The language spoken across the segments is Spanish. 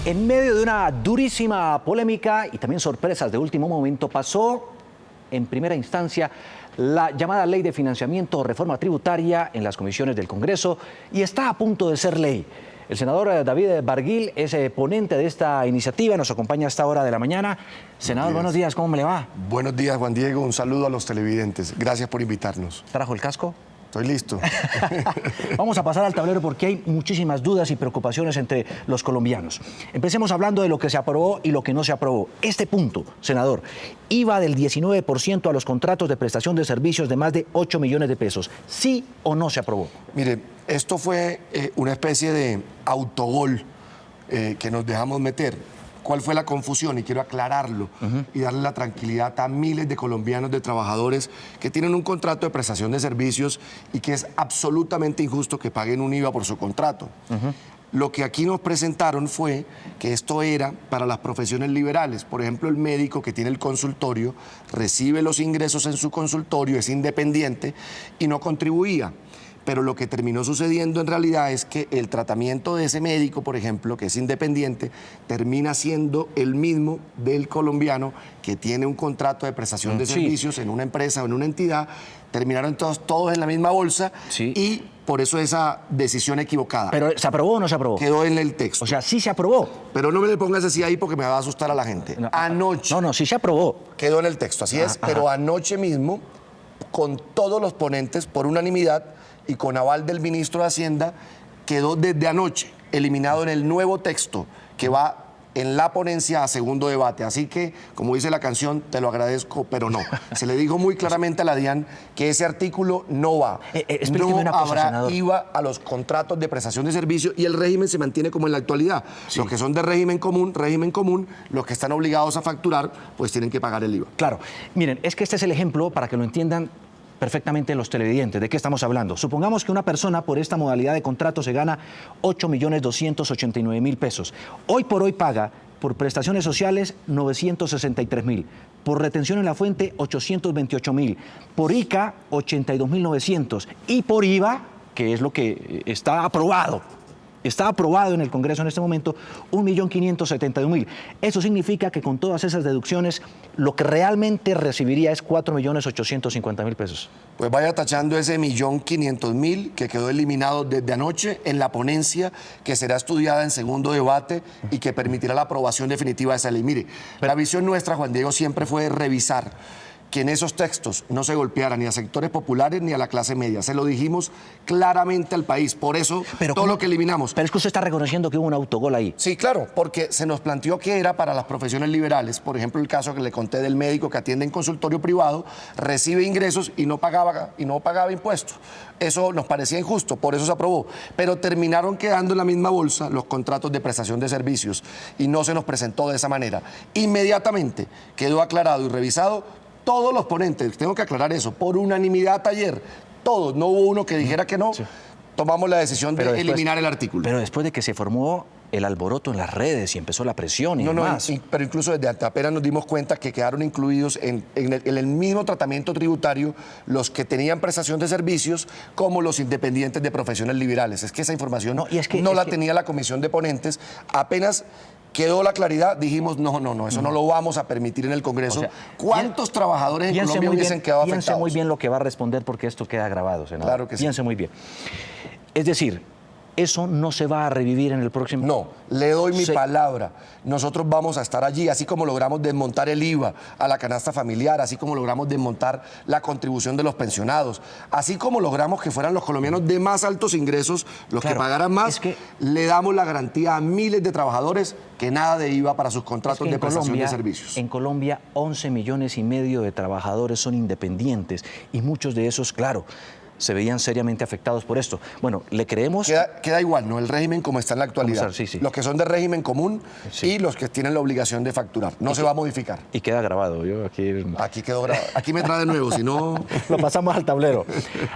En medio de una durísima polémica y también sorpresas de último momento, pasó en primera instancia la llamada Ley de Financiamiento o Reforma Tributaria en las comisiones del Congreso y está a punto de ser ley. El senador David Barguil es ponente de esta iniciativa, nos acompaña a esta hora de la mañana. Senador, buenos días, ¿cómo me le va? Buenos días, Juan Diego, un saludo a los televidentes. Gracias por invitarnos. ¿Trajo el casco? Estoy listo. Vamos a pasar al tablero porque hay muchísimas dudas y preocupaciones entre los colombianos. Empecemos hablando de lo que se aprobó y lo que no se aprobó. Este punto, senador, IVA del 19% a los contratos de prestación de servicios de más de 8 millones de pesos. ¿Sí o no se aprobó? Mire, esto fue una especie de autogol que nos dejamos meter. ¿Cuál fue la confusión? Y quiero aclararlo y darle la tranquilidad a miles de colombianos, de trabajadores que tienen un contrato de prestación de servicios y que es absolutamente injusto que paguen un IVA por su contrato. Lo que aquí nos presentaron fue que esto era para las profesiones liberales. Por ejemplo, el médico que tiene el consultorio recibe los ingresos en su consultorio, es independiente y no contribuía. Pero lo que terminó sucediendo en realidad es que el tratamiento de ese médico, por ejemplo, que es independiente, termina siendo el mismo del colombiano que tiene un contrato de prestación de servicios en una empresa o en una entidad. Terminaron todos en la misma bolsa y por eso esa decisión equivocada. ¿Pero se aprobó o no se aprobó? Quedó en el texto. O sea, sí se aprobó. Pero no me le pongas así ahí porque me va a asustar a la gente. No, anoche. No, sí se aprobó. Quedó en el texto, así es. Pero anoche mismo, con todos los ponentes, por unanimidad, y con aval del ministro de Hacienda, quedó desde anoche eliminado en el nuevo texto que va en la ponencia a segundo debate. Así que, como dice la canción, te lo agradezco, pero no. Se le dijo muy claramente a la DIAN que ese artículo no va. No habrá senador. IVA a los contratos de prestación de servicio y el régimen se mantiene como en la actualidad. Los que son de régimen común, los que están obligados a facturar, pues tienen que pagar el IVA. Claro. Miren, es que este es el ejemplo para que lo entiendan perfectamente los televidentes. ¿De qué estamos hablando? Supongamos que una persona por esta modalidad de contrato se gana 8.289.000 pesos. Hoy por hoy paga por prestaciones sociales 963.000, por retención en la fuente 828.000, por ICA 82.900 y por IVA, que es lo que está aprobado en el Congreso en este momento, 1.571.000. Eso significa que con todas esas deducciones, lo que realmente recibiría es 4.850.000 pesos. Pues vaya tachando ese 1.500.000 que quedó eliminado desde anoche en la ponencia que será estudiada en segundo debate y que permitirá la aprobación definitiva de esa ley. Mire, la visión nuestra, Juan Diego, siempre fue revisar que en esos textos no se golpeara ni a sectores populares ni a la clase media. Se lo dijimos claramente al país. Por eso, todo lo que eliminamos. Pero es que usted está reconociendo que hubo un autogol ahí. Sí, claro, porque se nos planteó que era para las profesiones liberales. Por ejemplo, el caso que le conté del médico que atiende en consultorio privado, recibe ingresos y no pagaba impuestos. Eso nos parecía injusto, por eso se aprobó. Pero terminaron quedando en la misma bolsa los contratos de prestación de servicios y no se nos presentó de esa manera. Inmediatamente quedó aclarado y revisado. Todos los ponentes, tengo que aclarar eso, por unanimidad ayer, todos, no hubo uno que dijera que no, tomamos la decisión de eliminar el artículo. Pero después de que se formó el alboroto en las redes y empezó la presión y demás. Pero incluso desde apenas nos dimos cuenta que quedaron incluidos en el mismo tratamiento tributario los que tenían prestación de servicios como los independientes de profesiones liberales. Es que esa información no la tenía la comisión de ponentes. Apenas quedó la claridad, dijimos, no, eso no lo vamos a permitir en el Congreso. O sea, ¿cuántos trabajadores en Colombia hubiesen quedado afectados? Piense muy bien lo que va a responder porque esto queda grabado, senador. Claro que sí. Piense muy bien. Es decir, ¿eso no se va a revivir en el próximo? No, le doy mi palabra. Nosotros vamos a estar allí, así como logramos desmontar el IVA a la canasta familiar, así como logramos desmontar la contribución de los pensionados, así como logramos que fueran los colombianos de más altos ingresos los que pagaran más, le damos la garantía a miles de trabajadores que nada de IVA para sus contratos de prestación de servicios. En Colombia, 11,5 millones de trabajadores son independientes y muchos de esos, claro, se veían seriamente afectados por esto. Bueno, ¿le creemos? Queda igual, ¿no? El régimen como está en la actualidad. Sí. Los que son de régimen común y los que tienen la obligación de facturar. No se va a modificar. Y queda grabado. Aquí quedó grabado. Aquí me trae de nuevo, si no... Lo pasamos al tablero.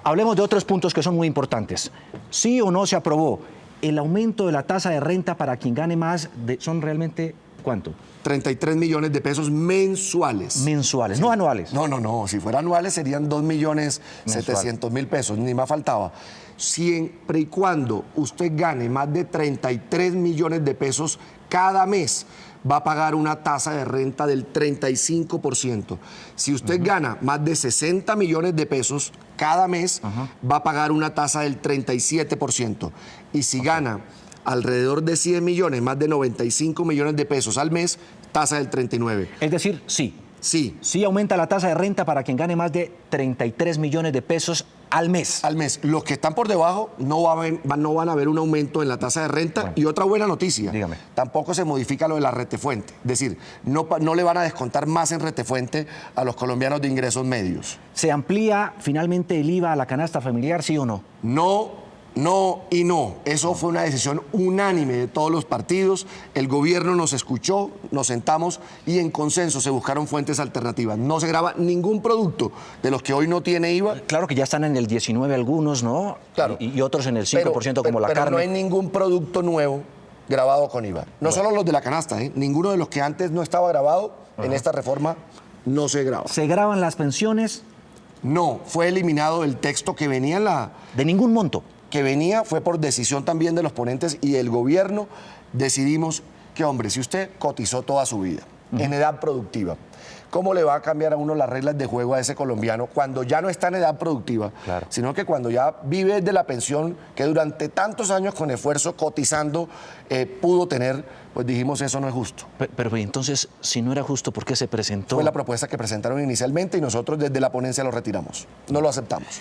Hablemos de otros puntos que son muy importantes. ¿Sí o no se aprobó el aumento de la tasa de renta para quien gane más? Son realmente ¿cuánto? 33 millones de pesos mensuales. Mensuales, no anuales. No. Si fuera anuales serían 2.700.000 pesos, ni más faltaba. Siempre y cuando usted gane más de 33 millones de pesos cada mes, va a pagar una tasa de renta del 35%. Si usted gana más de 60 millones de pesos cada mes, va a pagar una tasa del 37%. Y si gana alrededor de 100 millones, más de 95 millones de pesos al mes, tasa del 39%. Es decir, sí. Sí. Sí aumenta la tasa de renta para quien gane más de 33 millones de pesos al mes. Al mes. Los que están por debajo no van a ver un aumento en la tasa de renta. Bueno, y otra buena noticia, dígame. Tampoco se modifica lo de la retefuente. Es decir, no le van a descontar más en retefuente a los colombianos de ingresos medios. ¿Se amplía finalmente el IVA a la canasta familiar, sí o no? No y no. Eso fue una decisión unánime de todos los partidos. El gobierno nos escuchó, nos sentamos y en consenso se buscaron fuentes alternativas. No se grava ningún producto de los que hoy no tiene IVA. Claro que ya están en el 19 algunos, ¿no? Claro. Y otros en el 5% como la carne. Pero no hay ningún producto nuevo grabado con IVA. No solo los de la canasta, ninguno de los que antes no estaba grabado en esta reforma no se graba. ¿Se graban las pensiones? No, fue eliminado el texto que venía en la... ¿De ningún monto? Que venía, fue por decisión también de los ponentes y el gobierno, decidimos que, hombre, si usted cotizó toda su vida en edad productiva, ¿cómo le va a cambiar a uno las reglas de juego a ese colombiano cuando ya no está en edad productiva, sino que cuando ya vive de la pensión que durante tantos años con esfuerzo cotizando pudo tener? Pues dijimos, eso no es justo. Pero entonces, si no era justo, ¿por qué se presentó? Fue la propuesta que presentaron inicialmente y nosotros desde la ponencia lo retiramos, no lo aceptamos.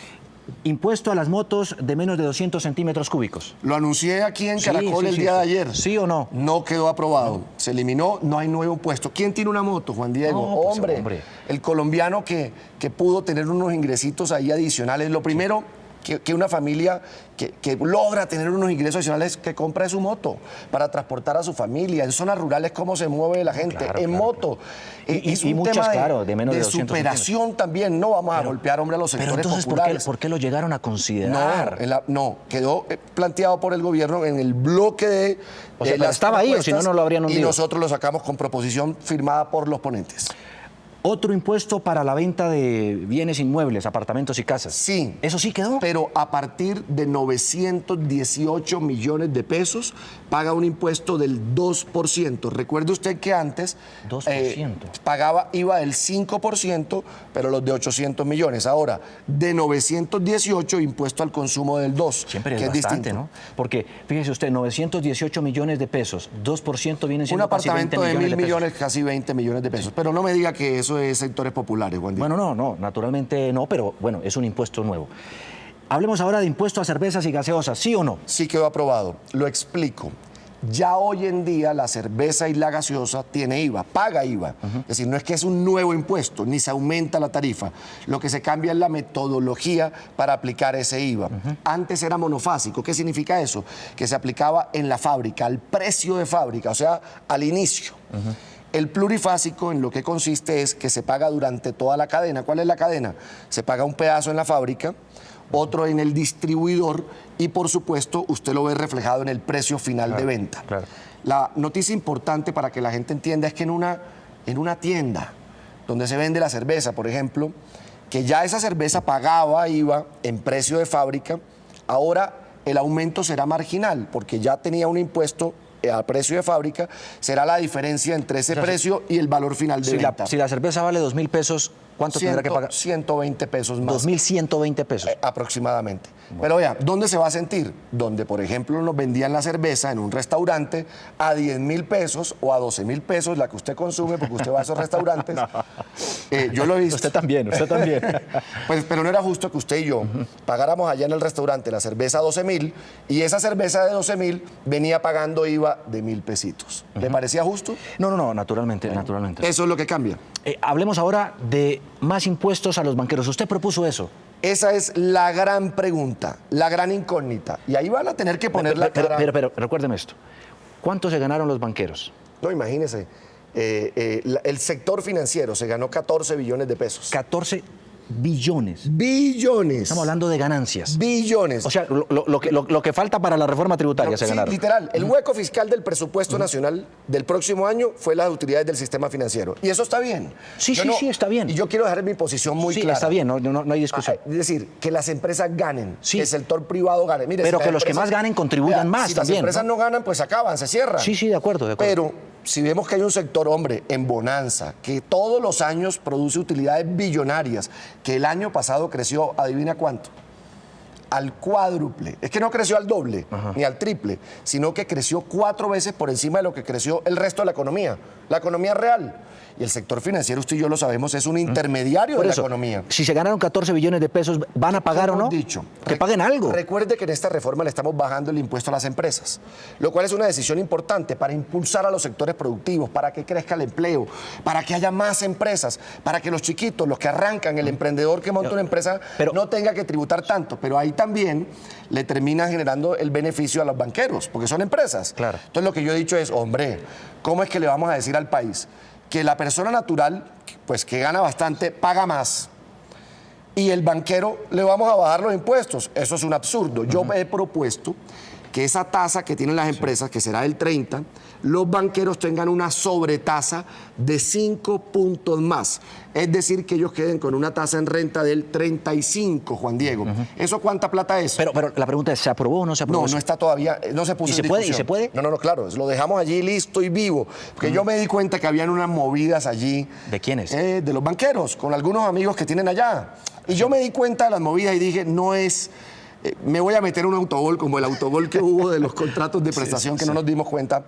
Impuesto a las motos de menos de 200 centímetros cúbicos. Lo anuncié aquí en Caracol el día de ayer. ¿Sí o no? No quedó aprobado. Se eliminó, no hay nuevo impuesto. ¿Quién tiene una moto, Juan Diego? No, pues, hombre, el colombiano que pudo tener unos ingresitos ahí adicionales. Lo primero, que una familia que logra tener unos ingresos adicionales, que compre su moto para transportar a su familia. En zonas rurales, ¿cómo se mueve la gente? En moto. Es un muchas, tema de menos de superación también. No vamos a golpear, hombre, a los sectores pero entonces, populares. ¿por qué lo llegaron a considerar? No, quedó planteado por el gobierno en el bloque de... O sea, pero estaba ahí, o si no, no lo habrían hundido. Y nosotros lo sacamos con proposición firmada por los ponentes. Otro impuesto para la venta de bienes inmuebles, apartamentos y casas. Sí. ¿Eso sí quedó? Pero a partir de 918 millones de pesos paga un impuesto del 2%. Recuerde usted que antes 2%. Pagaba IVA del 5%, pero los de 800 millones. Ahora, de 918, impuesto al consumo del 2%. Siempre que es bastante, distinto, ¿no? Porque, fíjese usted, 918 millones de pesos, 2% viene siendo un apartamento casi 20 de 1.000 millones, pesos. casi 20 millones de pesos. Pero no me diga que eso es sectores populares, Juan Diego. Bueno, no, naturalmente no, pero bueno, es un impuesto nuevo. Hablemos ahora de impuesto a cervezas y gaseosas, ¿sí o no? Sí quedó aprobado. Lo explico. Ya hoy en día la cerveza y la gaseosa tiene IVA, paga IVA. Es decir, no es que es un nuevo impuesto, ni se aumenta la tarifa. Lo que se cambia es la metodología para aplicar ese IVA. Antes era monofásico. ¿Qué significa eso? Que se aplicaba en la fábrica, al precio de fábrica, o sea, al inicio. El plurifásico en lo que consiste es que se paga durante toda la cadena. ¿Cuál es la cadena? Se paga un pedazo en la fábrica, otro en el distribuidor y, por supuesto, usted lo ve reflejado en el precio final de venta. Claro. La noticia importante para que la gente entienda es que en una tienda donde se vende la cerveza, por ejemplo, que ya esa cerveza pagaba IVA en precio de fábrica, ahora el aumento será marginal porque ya tenía un impuesto al precio de fábrica, será la diferencia entre ese precio y el valor final de venta. Si la cerveza vale 2.000 pesos, ¿cuánto tendrá que pagar? 120 pesos más. 2.120 pesos. Aproximadamente. Bueno. Pero vea, ¿dónde se va a sentir? Donde, por ejemplo, nos vendían la cerveza en un restaurante a 10.000 pesos o a 12.000 pesos, la que usted consume, porque usted va a esos restaurantes. No. Yo lo he visto. Usted también. Pues, pero no era justo que usted y yo pagáramos allá en el restaurante la cerveza a 12.000 y esa cerveza de 12.000 venía pagando IVA de 1.000 pesitos. ¿Le parecía justo? No, naturalmente. Eso es lo que cambia. Hablemos ahora de más impuestos a los banqueros. ¿Usted propuso eso? Esa es la gran pregunta, la gran incógnita. Y ahí van a tener que poner la cara. Pero recuérdeme esto. ¿Cuánto se ganaron los banqueros? No, imagínese. El sector financiero se ganó 14 billones de pesos. 14 billones. Billones. Estamos hablando de ganancias. Billones. O sea, lo que falta para la reforma tributaria se Sí, ganaron. literal. El hueco fiscal del presupuesto nacional del próximo año fue las utilidades del sistema financiero. Y eso está bien. Sí, sí, está bien. Y yo quiero dejar mi posición muy Sí, clara. está bien, no hay discusión. Es decir, que las empresas ganen, Sí. que el sector privado gane. Mire, Pero si que las los que más ganen contribuyan más si también, las empresas ¿no? no ganan, pues acaban, se cierran. Sí, de acuerdo, de acuerdo. Pero si vemos que hay un sector, hombre, en bonanza, que todos los años produce utilidades billonarias, que el año pasado creció, adivina cuánto, al cuádruple. Es que no creció al doble, ni al triple, sino que creció 4 veces por encima de lo que creció el resto de la economía real. Y el sector financiero, usted y yo lo sabemos, es un intermediario Por de eso, la economía. si se ganaron 14 billones de pesos, ¿van a pagar o no? Hemos dicho, que paguen algo. Recuerde que en esta reforma le estamos bajando el impuesto a las empresas, lo cual es una decisión importante para impulsar a los sectores productivos, para que crezca el empleo, para que haya más empresas, para que los chiquitos, los que arrancan, el emprendedor que monta una empresa, no tenga que tributar tanto. Pero ahí también le termina generando el beneficio a los banqueros, porque son empresas. Claro. Entonces lo que yo he dicho es, hombre, ¿cómo es que le vamos a decir al país que la persona natural, pues que gana bastante, paga más, y el banquero le vamos a bajar los impuestos? Eso es un absurdo. Yo me he propuesto que esa tasa que tienen las empresas, que será del 30, los banqueros tengan una sobretasa de 5 puntos más. Es decir, que ellos queden con una tasa en renta del 35, Juan Diego. ¿Eso cuánta plata es? Pero la pregunta es, ¿se aprobó o no se aprobó? No, no está todavía, no se puso en discusión. ¿Y se puede? No, claro, lo dejamos allí listo y vivo. Porque yo me di cuenta que habían unas movidas allí. ¿De quiénes? De los banqueros, con algunos amigos que tienen allá. Y yo me di cuenta de las movidas y dije, no es... me voy a meter un autogol, como el autogol que hubo de los contratos de prestación que no nos dimos cuenta.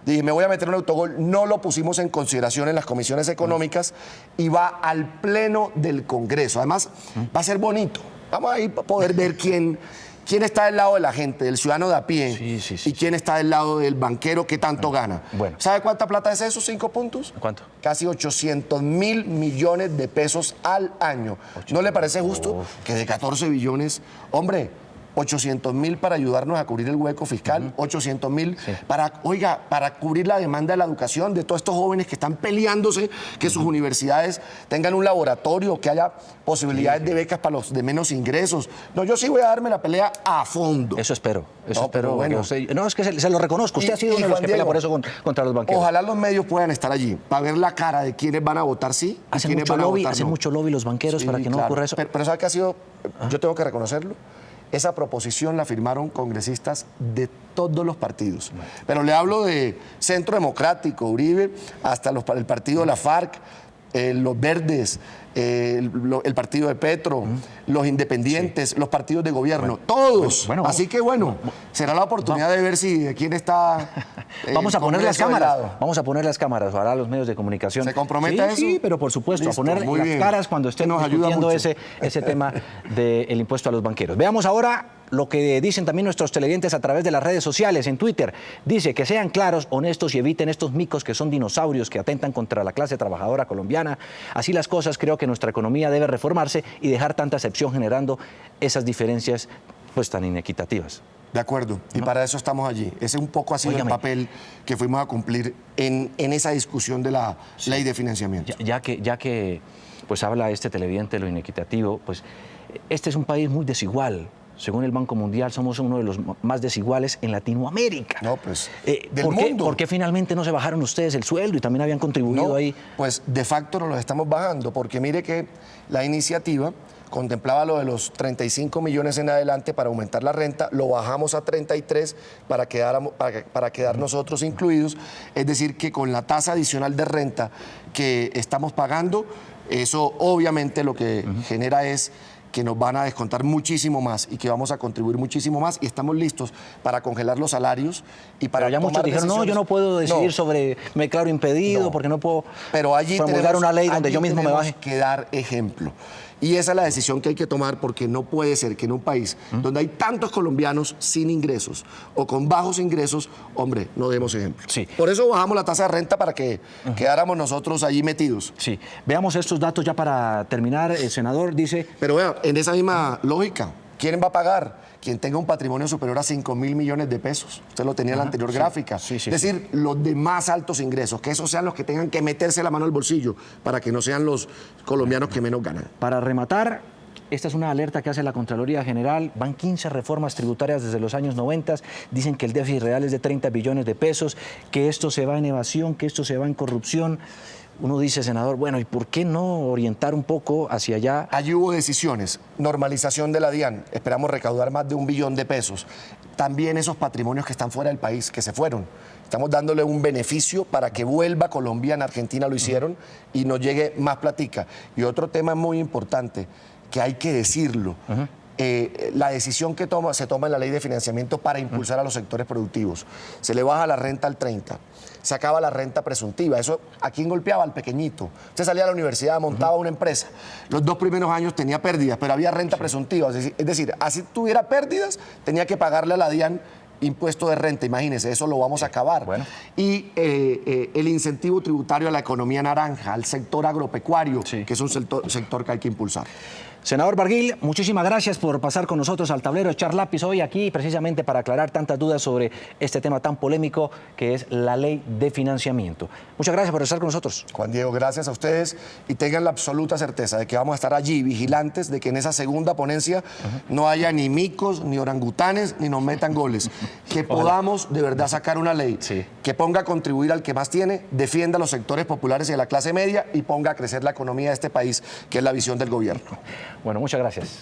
Dije, me voy a meter un autogol, no lo pusimos en consideración en las comisiones económicas y va al pleno del Congreso. Además, va a ser bonito. Vamos a ir a poder ver quién está del lado de la gente, del ciudadano de a pie, y quién está del lado del banquero que tanto gana. Bueno. ¿Sabe cuánta plata es esos 5 puntos? ¿Cuánto? Casi 800 mil millones de pesos al año. ¿No le parece justo que de 14 billones, hombre, 800 mil para ayudarnos a cubrir el hueco fiscal, 800 mil para cubrir la demanda de la educación de todos estos jóvenes que están peleándose que sus universidades tengan un laboratorio, que haya posibilidades de becas para los de menos ingresos? No, yo sí voy a darme la pelea a fondo. Eso espero. Eso No, espero. pero bueno. No, es que se lo reconozco. Usted ha sido uno de los Juan que pelea Diego, por eso contra los banqueros. Ojalá los medios puedan estar allí para ver la cara de quiénes van a votar sí y Hacen quiénes mucho van a lobby, votar no. mucho lobby los banqueros para que no ocurra eso. Pero ¿sabe qué ha sido? Yo tengo que reconocerlo. Esa proposición la firmaron congresistas de todos los partidos. Pero le hablo de Centro Democrático, Uribe, hasta el partido de la FARC, los Verdes, el partido de Petro, los independientes, los partidos de gobierno, todos. Así que será la oportunidad de ver de quién está. Vamos a poner las cámaras. Lado. Vamos a poner las cámaras, ojalá los medios de comunicación. ¿Se compromete a eso? Sí, pero por supuesto, Listo, a poner muy las bien. caras cuando estén Nos ayuda discutiendo mucho. ese tema del impuesto a los banqueros. Veamos ahora lo que dicen también nuestros televidentes a través de las redes sociales, en Twitter. Dice que sean claros, honestos y eviten estos micos que son dinosaurios que atentan contra la clase trabajadora colombiana. Así las cosas, creo que nuestra economía debe reformarse y dejar tanta excepción generando esas diferencias pues tan inequitativas. De acuerdo, y para eso estamos allí. Ese un poco ha sido el papel que fuimos a cumplir en esa discusión de la ley de financiamiento. Ya que pues habla este televidente de lo inequitativo, pues este es un país muy desigual. Según el Banco Mundial, somos uno de los más desiguales en Latinoamérica. No, pues, del mundo. ¿Por qué finalmente no se bajaron ustedes el sueldo y también habían contribuido ahí? Pues de facto nos lo estamos bajando, porque mire que la iniciativa contemplaba lo de los 35 millones en adelante para aumentar la renta, lo bajamos a 33 para quedar nosotros incluidos, es decir, que con la tasa adicional de renta que estamos pagando, eso obviamente lo que genera es que nos van a descontar muchísimo más y que vamos a contribuir muchísimo más, y estamos listos para congelar los salarios y para Pero ya muchos tomar dijeron, no, yo no puedo decidir sobre, me declaro impedido porque no puedo promulgar una ley donde yo mismo me baje. Que dar ejemplo. Y esa es la decisión que hay que tomar, porque no puede ser que en un país donde hay tantos colombianos sin ingresos o con bajos ingresos, hombre, no demos ejemplo. Sí. Por eso bajamos la tasa de renta para que quedáramos nosotros allí metidos. Sí. Veamos estos datos ya para terminar. El senador dice... Pero vea, en esa misma lógica, ¿Quién va a pagar? Quien tenga un patrimonio superior a 5.000 millones de pesos. Usted lo tenía en la anterior gráfica. Es decir, los de más altos ingresos, que esos sean los que tengan que meterse la mano al bolsillo para que no sean los colombianos que menos ganan. Para rematar, esta es una alerta que hace la Contraloría General. Van 15 reformas tributarias desde los años 90. Dicen que el déficit real es de 30 billones de pesos, que esto se va en evasión, que esto se va en corrupción. Uno dice, senador, bueno, ¿y por qué no orientar un poco hacia allá? Allí hubo decisiones, normalización de la DIAN, esperamos recaudar más de 1 billón de pesos. También esos patrimonios que están fuera del país, que se fueron. Estamos dándole un beneficio para que vuelva a Colombia, en Argentina lo hicieron, y nos llegue más platica. Y otro tema muy importante, que hay que decirlo, la decisión que se toma en la ley de financiamiento para impulsar a los sectores productivos. Se le baja la renta al 30%, se acaba la renta presuntiva. Eso, ¿a quién golpeaba? Al pequeñito. Usted salía a la universidad, montaba una empresa. Los 2 primeros años tenía pérdidas, pero había renta presuntiva. Es decir, así tuviera pérdidas, tenía que pagarle a la DIAN impuesto de renta. Imagínense, eso lo vamos a acabar. Bueno. Y el incentivo tributario a la economía naranja, al sector agropecuario, que es un sector que hay que impulsar. Senador Barguil, muchísimas gracias por pasar con nosotros al tablero, echar lápiz hoy aquí, precisamente para aclarar tantas dudas sobre este tema tan polémico que es la ley de financiamiento. Muchas gracias por estar con nosotros. Juan Diego, gracias a ustedes y tengan la absoluta certeza de que vamos a estar allí vigilantes de que en esa segunda ponencia no haya ni micos, ni orangutanes, ni nos metan goles. Que podamos de verdad sacar una ley que ponga a contribuir al que más tiene, defienda a los sectores populares y a la clase media y ponga a crecer la economía de este país, que es la visión del gobierno. Bueno, muchas gracias.